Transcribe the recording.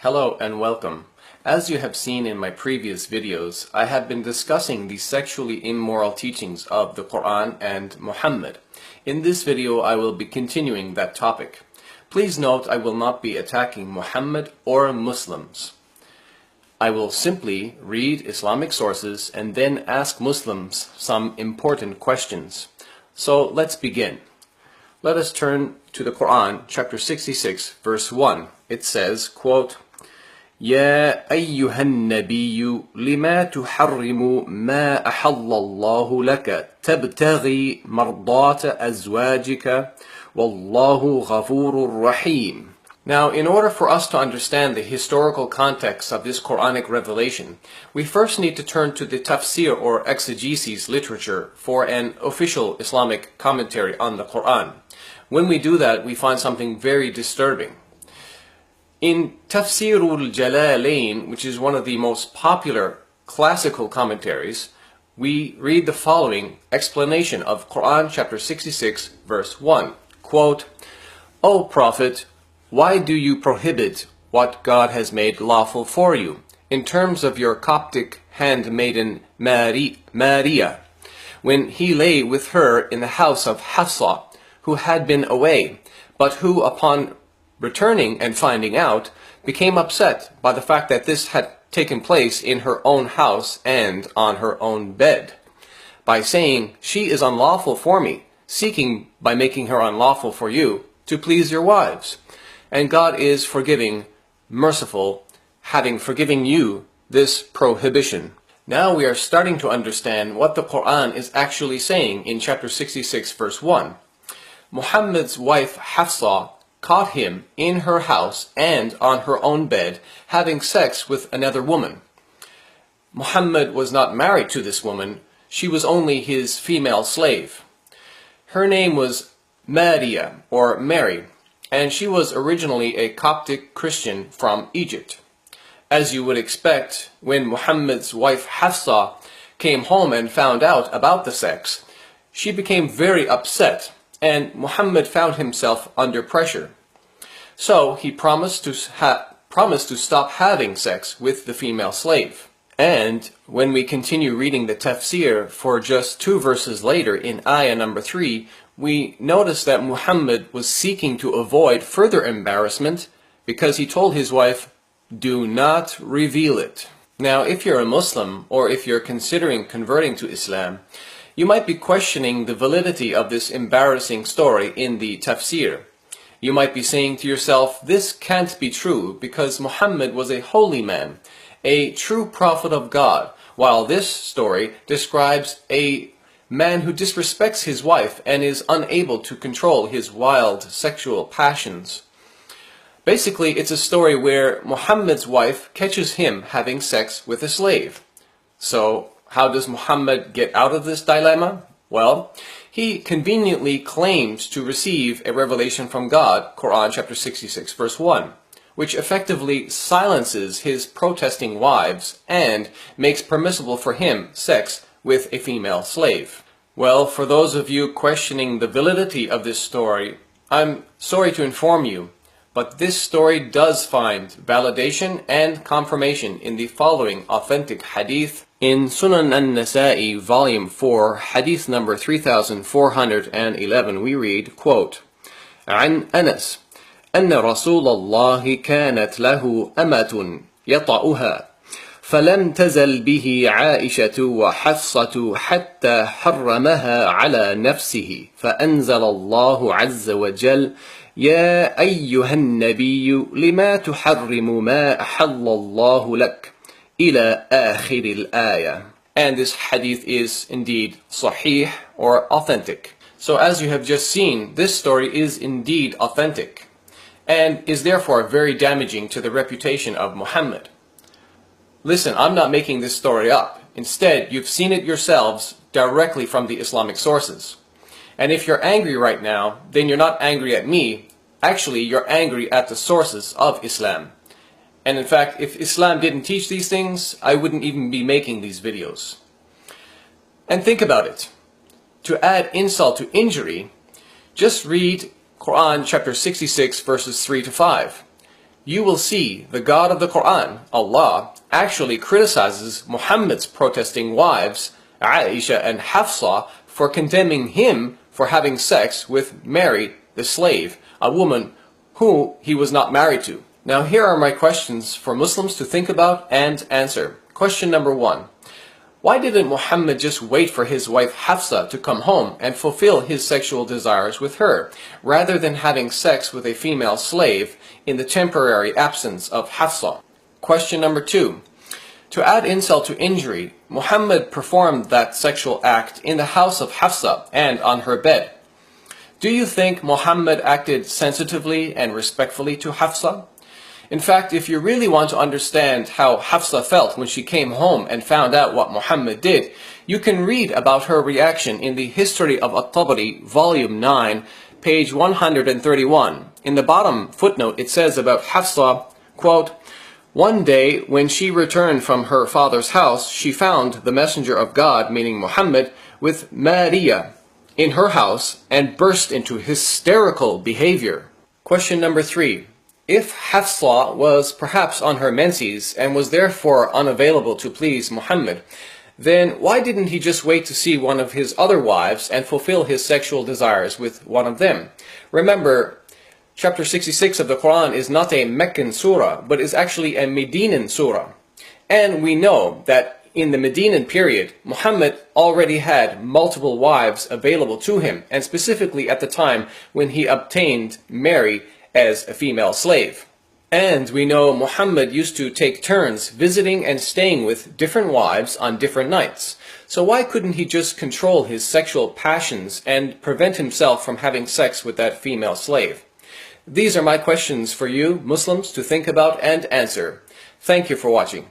Hello and welcome. As you have seen in my previous videos, I have been discussing the sexually immoral teachings of the Quran and Muhammad. In this video, I will be continuing that topic. Please note I will not be attacking Muhammad or Muslims. I will simply read Islamic sources and then ask Muslims some important questions. So let's begin. Let us turn to the Quran, chapter 66, verse 1. It says, quote, يا أيها النبي لما تحرم ما أحل الله لك تبتغي مرضات أزواجك والله غفور رحيم. Now, in order for us to understand the historical context of this Quranic revelation, we first need to turn to the tafsir or exegesis literature for an official Islamic commentary on the Quran. When we do that, we find something very disturbing. In Tafsirul Jalalain, which is one of the most popular classical commentaries, we read the following explanation of Quran chapter 66 verse 1. Quote, O Prophet, why do you prohibit what God has made lawful for you? In terms of your Coptic handmaiden Mariya, when he lay with her in the house of Hafصة, who had been away, but who upon returning and finding out, became upset by the fact that this had taken place in her own house and on her own bed, by saying, she is unlawful for me, seeking by making her unlawful for you, to please your wives. And God is forgiving, merciful, having forgiven you this prohibition. Now we are starting to understand what the Quran is actually saying in chapter 66 verse 1. Muhammad's wife Hafصة caught him in her house and on her own bed having sex with another woman. Muhammad was not married to this woman, she was only his female slave. Her name was Mariة or Mary, and she was originally a Coptic Christian from Egypt. As you would expect, when Muhammad's wife Hafصة came home and found out about the sex, she became very upset, and Muhammad found himself under pressure. So he promised to stop having sex with the female slave. And when we continue reading the tafsir for just 2 verses later in ayah number 3, we notice that Muhammad was seeking to avoid further embarrassment because he told his wife, do not reveal it. Now, if you're a Muslim or if you're considering converting to Islam, you might be questioning the validity of this embarrassing story in the tafsir. You might be saying to yourself, this can't be true because Muhammad was a holy man, a true prophet of God, while this story describes a man who disrespects his wife and is unable to control his wild sexual passions. Basically, it's a story where Muhammad's wife catches him having sex with a slave. So, how does Muhammad get out of this dilemma? Well, he conveniently claims to receive a revelation from God, Quran chapter 66 verse 1, which effectively silences his protesting wives and makes permissible for him sex with a female slave. Well, for those of you questioning the validity of this story, I'm sorry to inform you, but this story does find validation and confirmation in the following authentic hadith. In Sunan an-Nasa'i, volume 4, hadith number 3411, we read, quote, عن أنس أن رسول الله كانت له أمة يطأها فلم تزل به عائشة وحفصة حتى حرمها على نفسه فأنزل الله عز وجل يا أيها النبي لما تحرم ما أحل الله لك إلى آخر الآية. And this hadith is indeed sahih or authentic. So as you have just seen, this story is indeed authentic and is therefore very damaging to the reputation of Muhammad. Listen, I'm not making this story up. Instead, you've seen it yourselves directly from the Islamic sources. And if you're angry right now, then you're not angry at me. Actually, you're angry at the sources of Islam. And in fact, if Islam didn't teach these things, I wouldn't even be making these videos. And think about it. To add insult to injury, just read Quran chapter 66 verses 3 to 5. you will see the God of the Quran, Allah, actually criticizes Muhammad's protesting wives, Aisha and Hafصة, for condemning him for having sex with Mary, the slave, a woman who he was not married to. Now here are my questions for Muslims to think about and answer. Question number 1. Why didn't Muhammad just wait for his wife Hafصة to come home and fulfill his sexual desires with her, rather than having sex with a female slave in the temporary absence of Hafصة? Question number 2. To add insult to injury, Muhammad performed that sexual act in the house of Hafصة and on her bed. Do you think Muhammad acted sensitively and respectfully to Hafصة? In fact, if you really want to understand how Hafصة felt when she came home and found out what Muhammad did, you can read about her reaction in the History of At-Tabari, Volume 9, page 131. In the bottom footnote, it says about Hafصة, quote, "One day, when she returned from her father's house, she found the Messenger of God, meaning Muhammad, with Mariah in her house and burst into hysterical behavior." Question number 3. If Hafصة was perhaps on her menses and was therefore unavailable to please Muhammad, then why didn't he just wait to see one of his other wives and fulfill his sexual desires with one of them? Remember, chapter 66 of the Quran is not a Meccan surah, but is actually a Medinan surah. And we know that in the Medinan period, Muhammad already had multiple wives available to him, and specifically at the time when he obtained Mary as a female slave. And we know Muhammad used to take turns visiting and staying with different wives on different nights. So why couldn't he just control his sexual passions and prevent himself from having sex with that female slave? These are my questions for you, Muslims, to think about and answer. Thank you for watching.